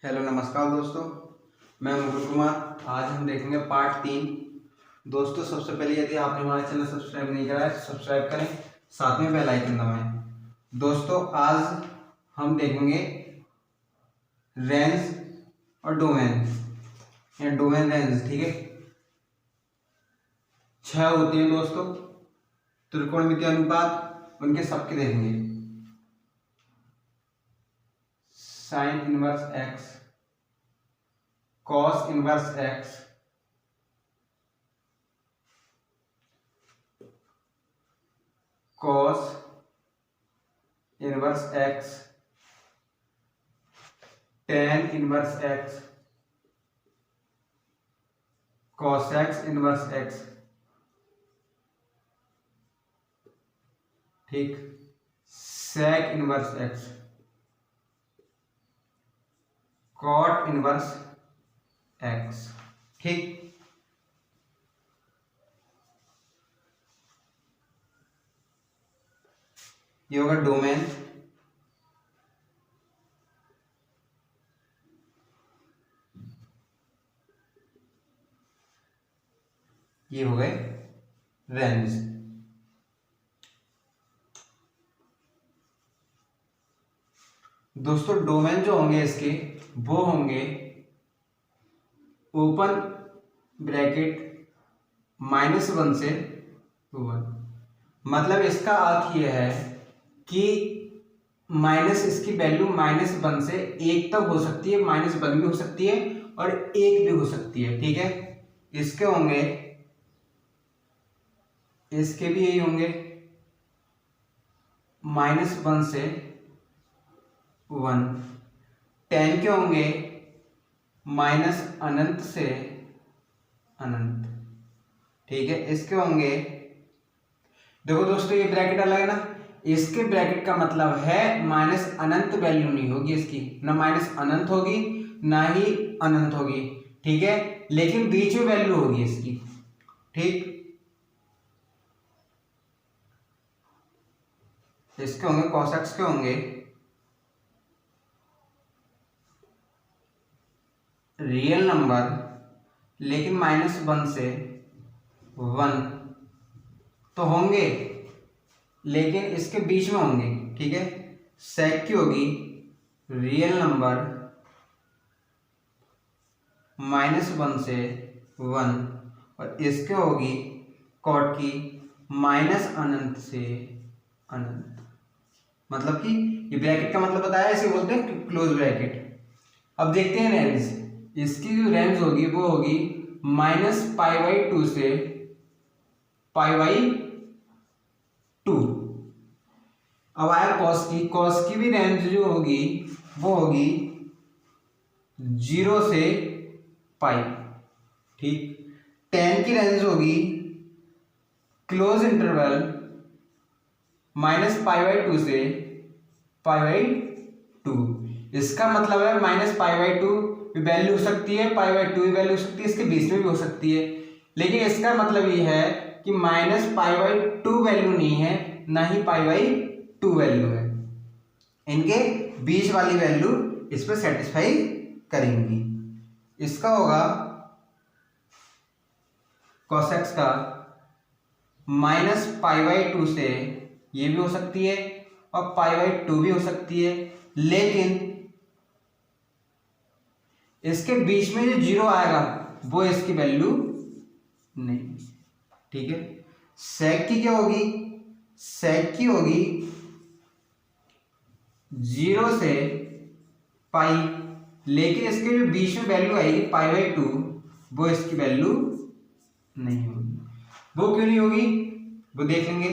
Hello नमस्कार दोस्तों, मैं मुकुल कुमार। आज हम देखेंगे पार्ट 3। दोस्तों सबसे पहले यदि आपने हमारा चैनल सब्सक्राइब नहीं करा है तो सब्सक्राइब करें, साथ में बेल आइकन दबाएं। दोस्तों आज हम देखेंगे रेंज और डोमेन या डोमेन रेंज। ठीक है, 6 होते हैं दोस्तों त्रिकोणमितीय अनुपात, उनके सबके देखेंगे। Sine inverse x, cos inverse x, cos inverse x, tan inverse x, cos x inverse x. ठीक, sec inverse x, cot inverse x. ठीक, ये होगा डोमेन। ये हो गए रेंज। दोस्तों डोमेन जो होंगे इसके वो होंगे ओपन ब्रैकेट -1 से 1। मतलब इसका अर्थ यह है कि माइनस इसकी वैल्यू -1 से 1 तक हो सकती है, -1 भी हो सकती है और 1 भी हो सकती है। ठीक है, इसके होंगे, इसके भी यही होंगे -1 से 1। 10 के होंगे -अनंत से अनंत। ठीक है, इसके होंगे, देखो दोस्तों ये ब्रैकेट अलग है ना, इसके ब्रैकेट का मतलब है -अनंत वैल्यू नहीं होगी इसकी, ना -अनंत होगी ना ही अनंत होगी। ठीक है, लेकिन बीच में वैल्यू होगी इसकी। ठीक, इसके होंगे cos x के होंगे रियल नंबर, लेकिन -1 से 1 तो होंगे, लेकिन इसके बीच में होंगे। ठीक है, sec की होगी रियल नंबर -1 से 1 और इसके होगी cot की -अनंत से अनंत। मतलब कि ये ब्रैकेट का मतलब बताया, इसे बोलते हैं क्लोज ब्रैकेट। अब देखते हैं रेंज। इसकी जो रेंज होगी वो होगी -π/2 से π/2। अब आया कॉस की भी रेंज जो होगी वो होगी 0 से पाई। ठीक, टेन की रेंज होगी क्लोज इंटरवल -π/2 से π/2। इसका मतलब है -π/2 भी वैल्यू हो सकती है, π/2 भी वैल्यू हो सकती है, इसके बीच में भी हो सकती है। लेकिन इसका मतलब ये है कि -π/2 वैल्यू नहीं है, ना ही π/2 वैल्यू है। इनके बीच वाली वैल्यू इस पर सेटिस्फाई करेंगी। इसका होगा cos x का -π/2 से, ये भी हो सकती है और π/2 भी हो सकती है, लेकिन इसके बीच में जो 0 आएगा वो इसकी वैल्यू नहीं। ठीक है, sec की क्या होगी, sec की होगी 0 से पाई, लेकिन इसके जो बीच में वैल्यू आएगी π/2 वो इसकी वैल्यू नहीं होगी। वो क्यों नहीं होगी वो देख लेंगे।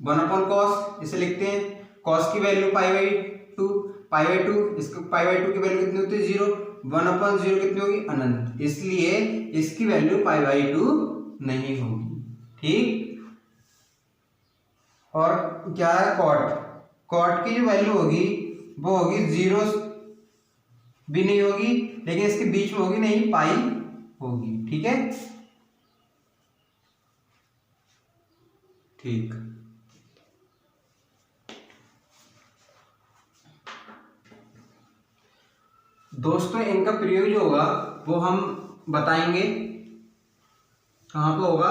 1/cos इसे लिखते हैं, cos की वैल्यू π/2, इसको π/2 की वैल्यू कितनी होती है 0, 1/0 कितनी होगी अनंत, इसलिए इसकी वैल्यू π/2 नहीं होगी। ठीक, और क्या है कॉट की जो वैल्यू होगी वो होगी 0 भी नहीं होगी, लेकिन इसके बीच में होगी नहीं, पाई होगी। ठीक है, ठीक, दोस्तों इनका प्रयोग जो होगा वो हम बताएंगे कहाँ पे होगा।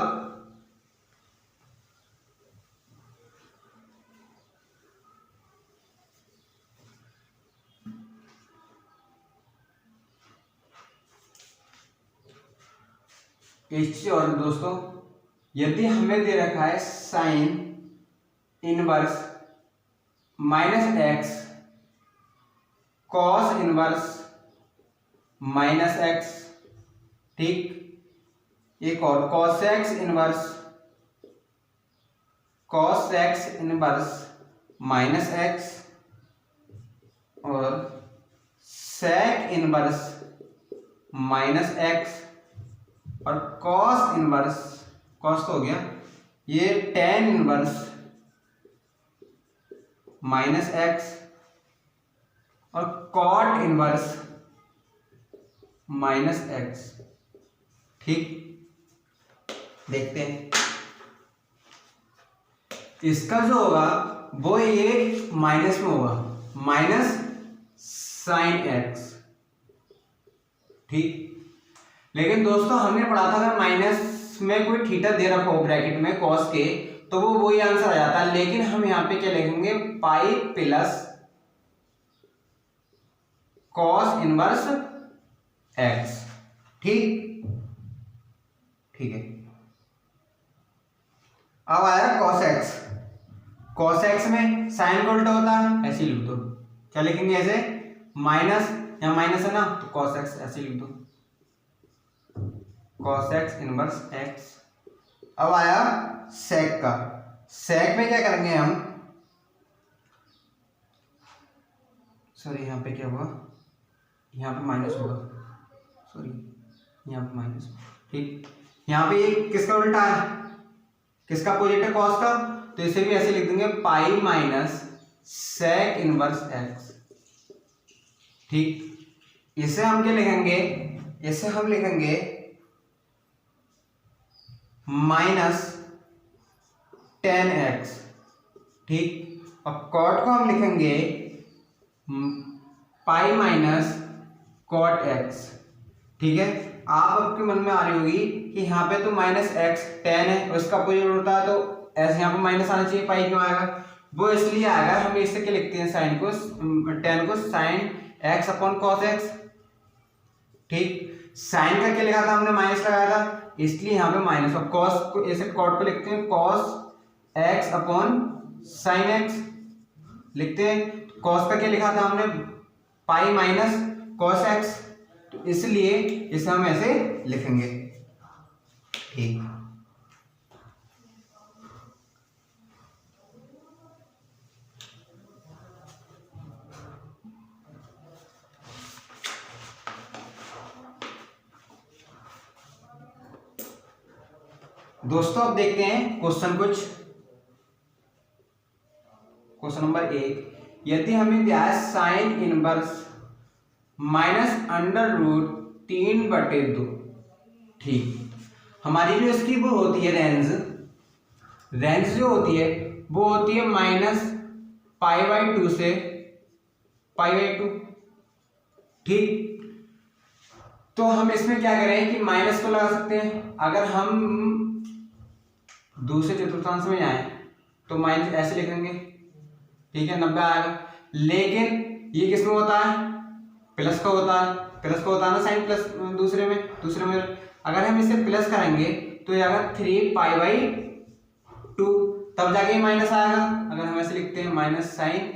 एक चीज और दोस्तों, यदि हमें दे रखा है sine inverse minus x cos inverse minus x, ठीक, एक और cos x inverse minus x और सेक इनवर्स माइनस एक्स और कॉस इनवर्स, कॉस तो हो गया, ये टेन इनवर्स माइनस एक्स और कॉट इनवर्स माइनस एक्स, ठीक। देखते हैं इसका जो होगा वो ये माइनस में होगा, माइनस साइन एक्स, ठीक। लेकिन दोस्तों हमने पढ़ा था अगर माइनस में कोई थीटा दे रखा हो ब्रैकेट में कॉस के तो वो वही आंसर आ जाता है, लेकिन हम यहाँ पे क्या लिखेंगे pi plus cos inverse x, ठीक, ठीक है। अब आया कॉस एक्स में साइन का उल्टा होता है, ऐसे लिख दो, क्या लिखेंगे ऐसे माइनस, या माइनस है ना तो कॉस एक्स ऐसे लिख दो, कॉस एक्स इनवर्स एक्स। अब आया सेक में क्या करेंगे हम, सॉरी यहाँ पे क्या हुआ, यहाँ पे माइनस होगा, सॉरी यहाँ पे माइनस, ठीक। यहाँ पे ये किसका उल्टा है, किसका अपोजिट है कॉस का, तो इसे भी ऐसे लिख देंगे pi minus sec inverse x, ठीक। इसे हम क्या लिखेंगे, इसे हम लिखेंगे माइनस टेन एक्स, ठीक। और कॉट को हम लिखेंगे पाई माइनस कॉट एक्स, ठीक है। आप आपके मन में आ रही होगी कि यहाँ पे तो माइनस एक्स टेन है और इसका अपोजिट होता है तो ऐसे यहाँ पे माइनस आना चाहिए, पाई क्यों आएगा, वो इसलिए आएगा, हम इससे क्या लिखते हैं साइन को, टेन को sine x upon cos x, ठीक। साइन का क्या लिखा था हमने, माइनस लगाया था, इसलिए यहाँ पे माइनस, और कॉस को ऐसे कॉट को लिखते हैं cos x upon sine x लिखते हैं। कॉस का क्या लिखा था हमने पाई माइनस कॉस एक्स, तो इसलिए इसे हम ऐसे लिखेंगे, ठीक। दोस्तों अब देखते हैं क्वेश्चन कुछ। क्वेश्चन नंबर 1, यदि हमें दिया है sine inverse minus under root 3/2, ठीक। हमारी जो इसकी वो होती है रेंज जो होती है वो होती है माइनस π/2 से π/2, ठीक। तो हम इसमें क्या करें कि माइनस को लगा सकते हैं, अगर हम दूसरे चतुर्थांश में जाए तो माइनस ऐसे लिखेंगे, ठीक है, 90 आएगा। लेकिन ये किसमें होता है, प्लस का होता है ना साइन प्लस, दूसरे में अगर हम इसे प्लस करेंगे तो ये आएगा 3π/2, तब जाके माइनस आएगा। अगर हम ऐसे लिखते हैं माइनस साइन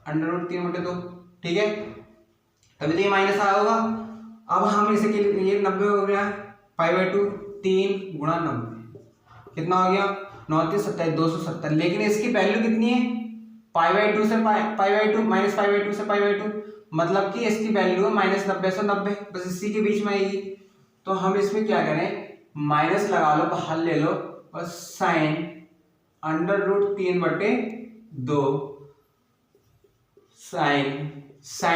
अंडर रूट 3/2, ठीक है, तभी तो ये माइनस आया होगा। अब हम इसे ये 90 हो गया, π/2 3 गुणा 90 कितना हो गया, 9 3 27 270, लेकिन इसकी वैल्यू कितनी है π/2 से π/2 माइनस π/2 से π/2, मतलब कि इसकी वैल्यू है माइनस 90 से 90, बस इसी के बीच में आएगी। तो हम इसमें क्या करें, माइनस लगा लो, बाहर ले लो, और साइन अंडर रूट 3/2 साइन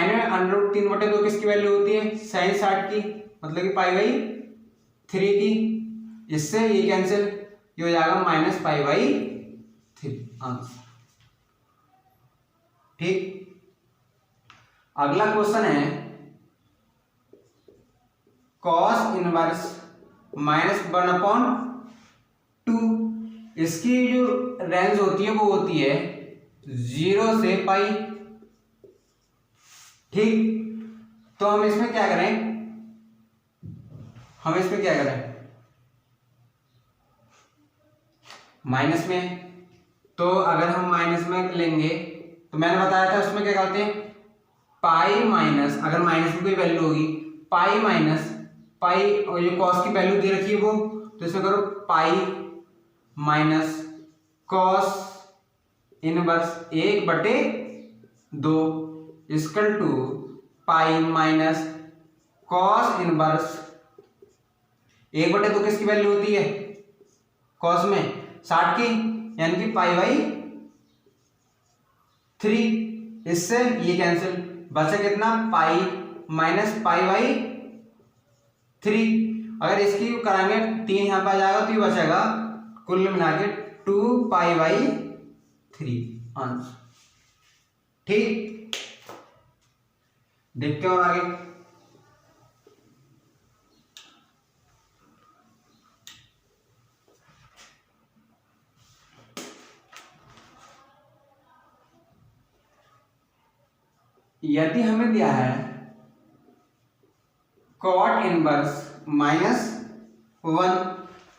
में अंडर रूट 3/2 किसकी वैल्यू होती है, साइन 60 की, मतलब कि π/3 की, इससे ये कैंसिल, ये हो जाएगा माइनस π/3 आंसर, ठीक। अगला क्वेश्चन है कॉस इनवर्स -1/2। इसकी जो रेंज होती है वो होती है 0 से पाई। ठीक, तो हम इसमें क्या करें, माइनस में। तो अगर हम माइनस में लेंगे तो मैंने बताया था उसमें क्या करते हैं, पाई माइनस, अगर माइनस की कोई वैल्यू होगी पाई माइनस पाई, और ये कॉस की वैल्यू दे रखी है वो, तो इसमें करो pi minus cos inverse 1/2 equal to pi minus cos inverse 1/2 किसकी वैल्यू होती है कॉस में 60 की, यानी कि पाई/3। इससे ये कैंसिल, बचा कितना, पाई माइनस पाई/3। अगर इसकी कराएंगे 3 यहां पर आ जाएगा तो ये बचेगा कुल मिला के 2पाई/3 आंसर। ठीक, देखते हैं और आगे। यदि हमें दिया है कॉट इनवर्स -1,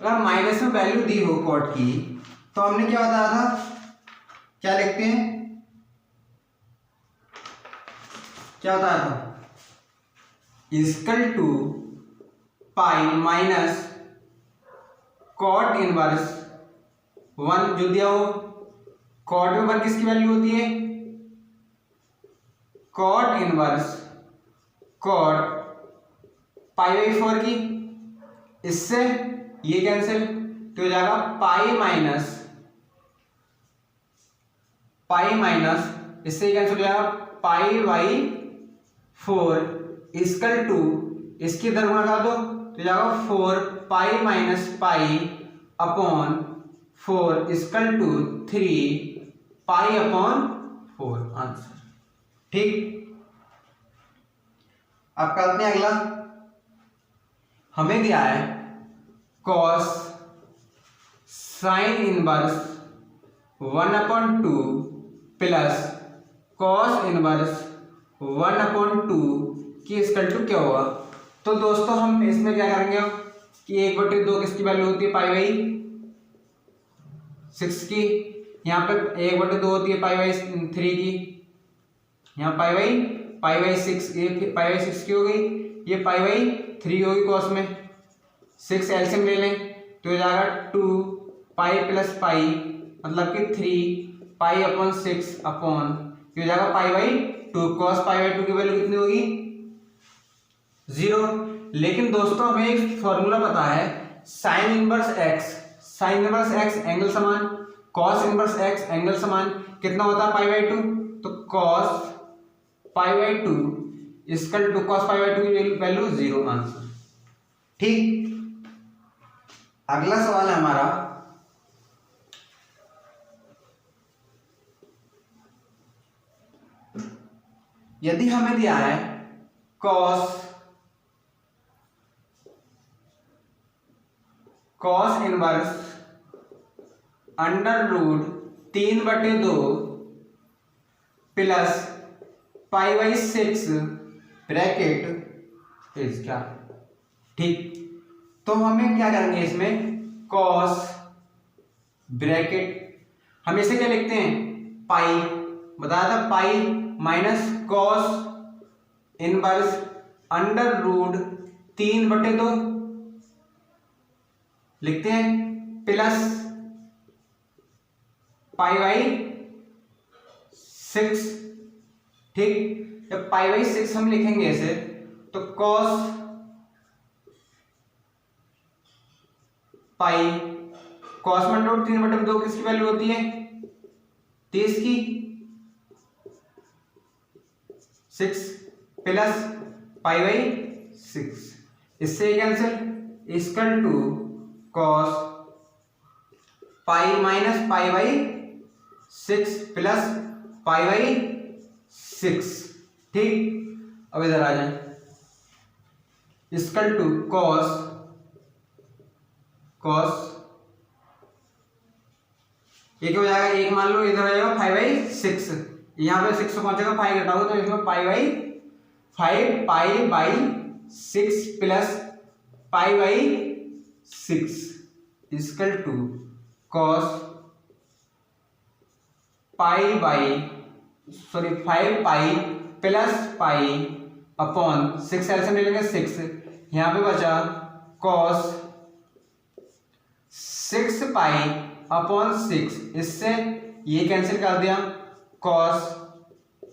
अगर माइनस में वैल्यू दी हो कॉट की, तो हमने क्या बताया था, क्या लिखते हैं, क्या बताया था, equal to pi minus cot inverse 1 जो दिया हो। कॉट में 1 किसकी वैल्यू होती है, कॉट इनवर्स कॉट पाई/4 की। इससे ये कैंसिल, तो हो जाएगा पाई माइनस इससे ये कैंसिल हो जाएगा पाई/4 इक्वल टू, इसकी इधर गुणा कर दो तो हो जाएगा 4 पाई - पाई/4 इक्वल टू 3 पाई/4 आंसर। ठीक, अब करते हैं अगला। हमें दिया है cos sine inverse 1/2 plus cos inverse 1/2 की इक्वल टू क्या होगा। तो दोस्तों हम इसमें क्या करेंगे कि 1/2 किसकी वैल्यू होती है, पाई/6 की। यहाँ पे 1/2 होती है पाई/3 की, यहाँ पाई/6 की हो गई, ये पाई/3 होगी कॉस में। 6 एलसीएम ले लें तो हो जाएगा 2 पाई प्लस पाई, मतलब कि 3 पाई/6 अपॉन, ये हो जाएगा पाई/2। कॉस पाई/2 की वैल्यू कितनी होगी, 0। लेकिन दोस्तों हमें एक फॉर्मूला पता है, साइन इनवर्स एक्स एंगल समान, कॉस इनवर्स एक्स एंगल समान कितना होता है, पाई/2। तो कॉस पाई/2 इक्वल टू कॉस पाई/2 की वैल्यू 0 आंसर। ठीक, अगला सवाल है हमारा, यदि हमें दिया है कॉस इनवर्स √3/2 प्लस पाई/6 ब्रैकेट इज क्या। ठीक, तो हमें क्या करेंगे इसमें, कॉस ब्रैकेट, हम इसे क्या लिखते हैं, पाई, बताया था, पाई माइनस कॉस इनवर्स √3/2 लिखते हैं, प्लस पाई/6। ठीक, जब पाई/6 हम लिखेंगे इसे तो कॉस पाई, कॉस में √3/2 किसकी वैल्यू होती है, 30 की, 6 प्लस पाई/6, इससे cancel, equal to cos pi minus पाई/6 प्लस पाई/6। ठीक, अब इधर आ जाए, इक्वल टू कॉस एक हो जाएगा, एक मान लो इधर हो जाएगा 5/6, यहाँ पे 6 पहुंचेगा, 5 घटाओ तो इसमें पाई/6 प्लस पाई/6 equal to cos 5 pi plus pi upon 6 एल्सियम ले लेंगे 6, यहाँ पे बचा कॉस 6 पाई अपॉन 6, इससे ये कैंसिल कर दिया, कॉस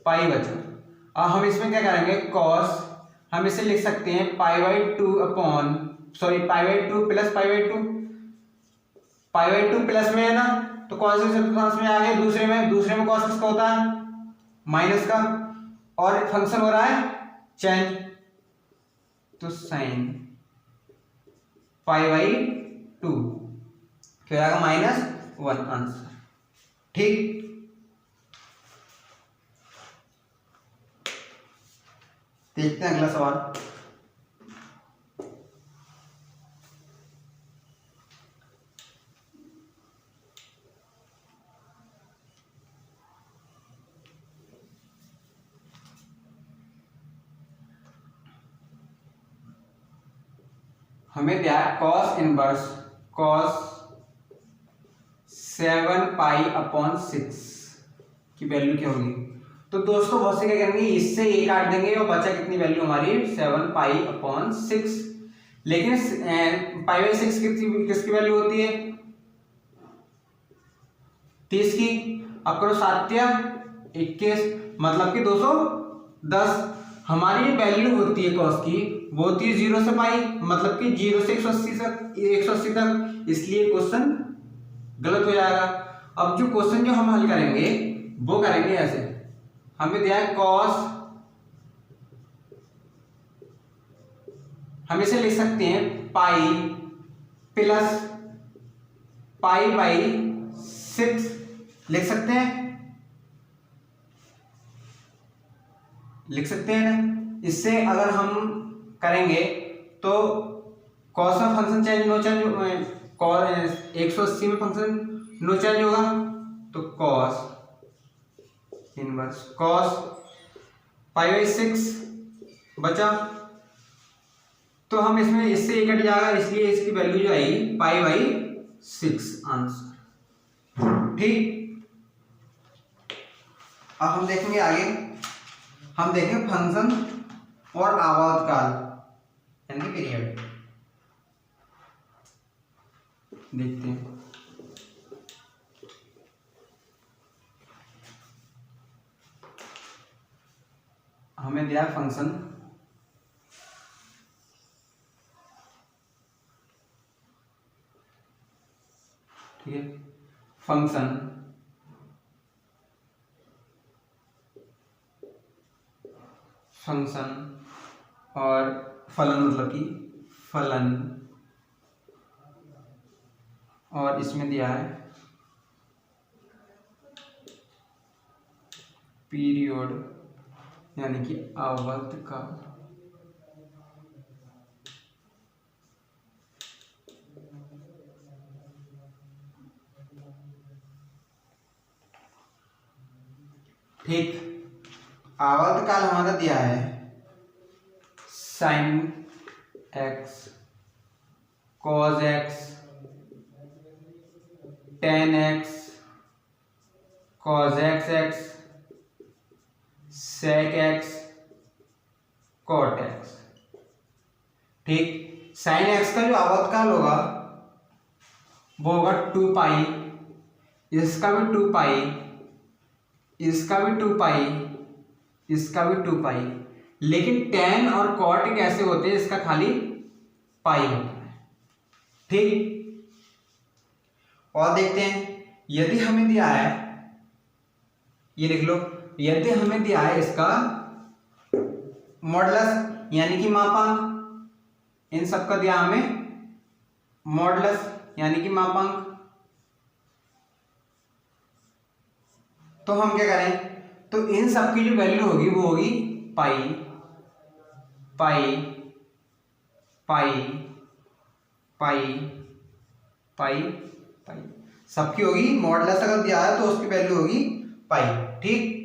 पाई बचा। अब हम इसमें क्या करेंगे, कॉस हम इसे लिख सकते हैं पाई/2 प्लस पाई/2, पाई/2 प्लस में है ना, तो कॉस से में आ गए, दूसरे में कॉस किसका होता है, माइनस का, और फंक्शन हो रहा है चेंज, तो साइन पाई/2 क्या आएगा -1 आंसर। ठीक, देखते हैं अगला सवाल। हमें दिया है कॉस इनवर्स कॉस 7 पाई अपॉन 6 की वैल्यु क्या होगी। तो दोस्तों बहुत से क्या करेंगे, इससे ये काट देंगे और बचा कितनी वैल्यू हमारी 7 पाई अपॉन 6, लेकिन पाई/6 किसकी वैल्यू होती है, 30 की। अब करो 7 या 21 मतलब कि 210। हमारी वैल्यू होती है कॉस की वो होती है 0 से पाई, मतलब कि 0 से 180 तक, इसलिए क्वेश्चन गलत हो जाएगा। अब जो क्वेश्चन जो हम हल करेंगे वो करेंगे ऐसे, हमें दिया है कॉस, हम इसे लिख सकते हैं पाई प्लस पाई/6 लिख सकते हैं ना। इससे अगर हम करेंगे तो कॉस में फंक्शन चेंज नो चेंज, 180 में फंक्शन नो चेंज होगा, तो कॉस इनवर्स कॉस पाई/6 बचा, तो हम इसमें इससे ये कट जाएगा, इसलिए इसकी वैल्यू जो आएगी पाई/6 आंसर। ठीक, अब हम देखेंगे आगे, हम देखेंगे फंक्शन और आवर्तकाल यानी पीरियड, देखते हैं। हमें दिया फंक्शन, ठीक है, फंक्शन और फलन मतलब कि फलन, और इसमें दिया है पीरियड यानी कि आवर्तकाल। ठीक, आवर्तकाल हमारा दिया है sin x cos x tan x cos x sec x cot x। ठीक, sin x का जो आवर्तकाल होगा वो होगा 2 पाई, इसका भी 2 पाई, इसका भी 2 पाई, इसका भी 2 पाई, लेकिन tan और cot कैसे होते हैं, इसका खाली पाई होता है। ठीक, और देखते हैं, यदि हमें दिया है, ये लिख लो, यदि हमें दिया है इसका मॉडुलस यानी कि मापांक, इन सब का दिया हमें मॉडुलस यानी कि मापांक, तो हम क्या करें, तो इन सब की जो वैल्यू होगी वो होगी पाई पाई पाई पाई पाई, सबकी होगी मॉडुलस अगर दिया है तो उसकी वैल्यू होगी पाई। ठीक,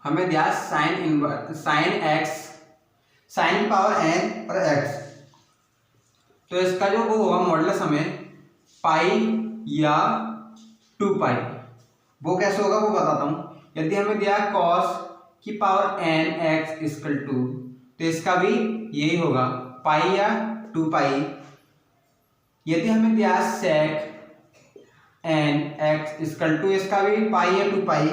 हमें दिया sine x, sine power n और एक्स, तो इसका जो वो होगा मॉडुलस हमें पाई या 2 पाई, वो कैसे होगा वो बताता हूँ। यदि हमें दिया कॉस की power n x equal to, तो इसका भी यही होगा पाई या 2 पाई। यदि हमें दिया sec n x equal to, इसका भी पाई या 2 pi.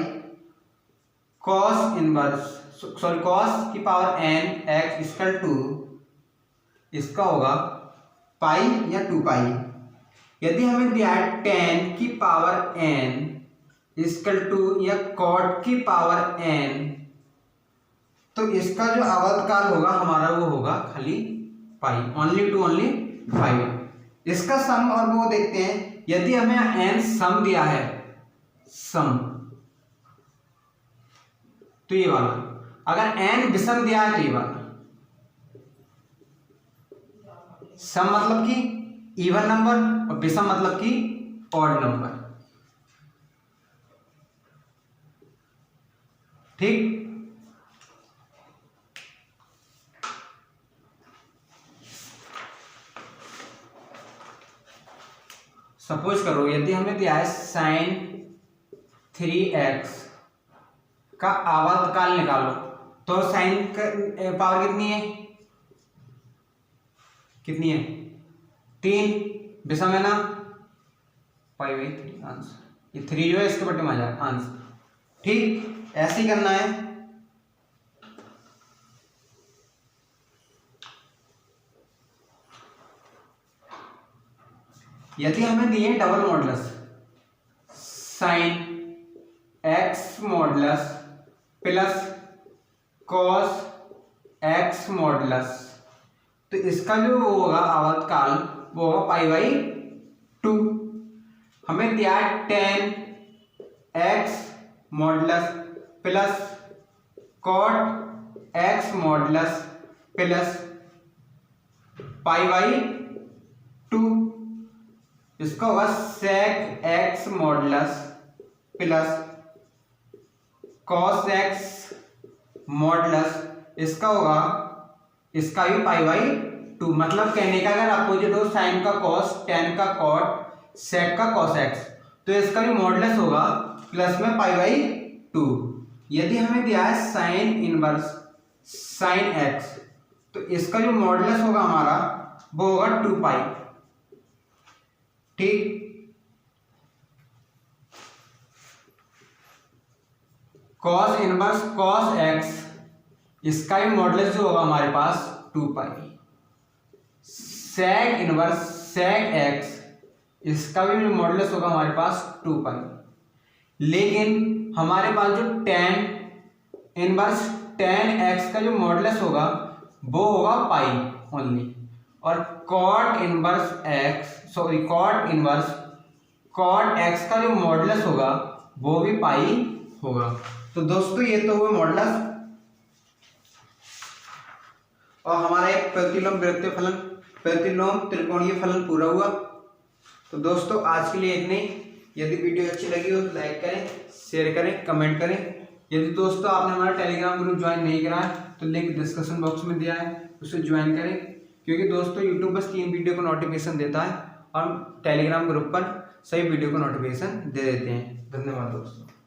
Cos inverse sorry cos की power n x equal to, इसका होगा पाई या 2 पाई। यदि हमें दिया है टेन की पावर एन इक्वल टू या कॉट की पावर एन, तो इसका जो आवर्तकाल होगा हमारा वो होगा खाली पाई, ओनली टू ओनली 5। इसका सम और वो देखते हैं। यदि हमें एन सम दिया है, सम, तो ये वाला, अगर एन विषम दिया है तो ये वाला। सम मतलब कि इवन नंबर और विषम मतलब कि ऑड नंबर। ठीक, सपोज करो यदि हमें दिया है साइन 3x का आवर्तकाल निकालो, तो साइन का पावर कितनी है, कितनी है 3, विषम है ना पाई/3 आंसर। ये 3 जो है इसके बटे में आ जाए आंसर। ठीक, ऐसे ही करना है। यदि हमें दिए double modulus sine x modulus plus cos x modulus, तो इसका जो वो होगा आवर्तकाल वो होगा पाई/2। हमें दिया है tan x modulus plus cot x modulus plus पाई/2, इसका होगा sec x modulus plus cos x modulus, इसका होगा इसका भी पाई/2। मतलब कहने का अगर अपोजिट हो साइन का कॉस, टेन का कॉट, सेक का कॉस एक्स, तो इसका भी मॉडुलस होगा प्लस में पाई/2। यदि हमें दिया है साइन इनवर्स साइन एक्स, तो इसका जो मॉडुलस होगा हमारा वो होगा 2 पाई। ठीक, कॉस इनवर्स कॉस एक्स, इसका भी मॉडुलस जो होगा हमारे पास 2 पाई। सेक इनवर्स सेक एक्स, इसका भी मॉडुलस होगा हमारे पास 2 पाई। लेकिन हमारे पास जो टेन इनवर्स टेन एक्स का जो मॉडुलस होगा वो होगा पाई ओनली, और cot inverse x sorry cot inverse cot x का जो मॉडुलस होगा वो भी पाई होगा। तो दोस्तों ये तो हुए मॉडुलस, और हमारा एक प्रतिलोम विरक्तीय फलन, प्रतिलोम त्रिकोणीय फलन पूरा हुआ। तो दोस्तों आज के लिए इतने ही। यदि वीडियो अच्छी लगी हो तो लाइक करें, शेयर करें, कमेंट करें। यदि दोस्तों आपने हमारा टेलीग्राम ग्रुप ज्वाइन नहीं करा है तो लिंक डिस्क्रिप्शन बॉक्स में दिया है, उसे ज्वाइन करें, क्योंकि दोस्तों यूट्यूब बस 3 वीडियो को नोटिफिकेशन देता है और टेलीग्राम ग्रुप पर सही वीडियो को नोटिफिकेशन दे देते हैं। धन्यवाद दोस्तों।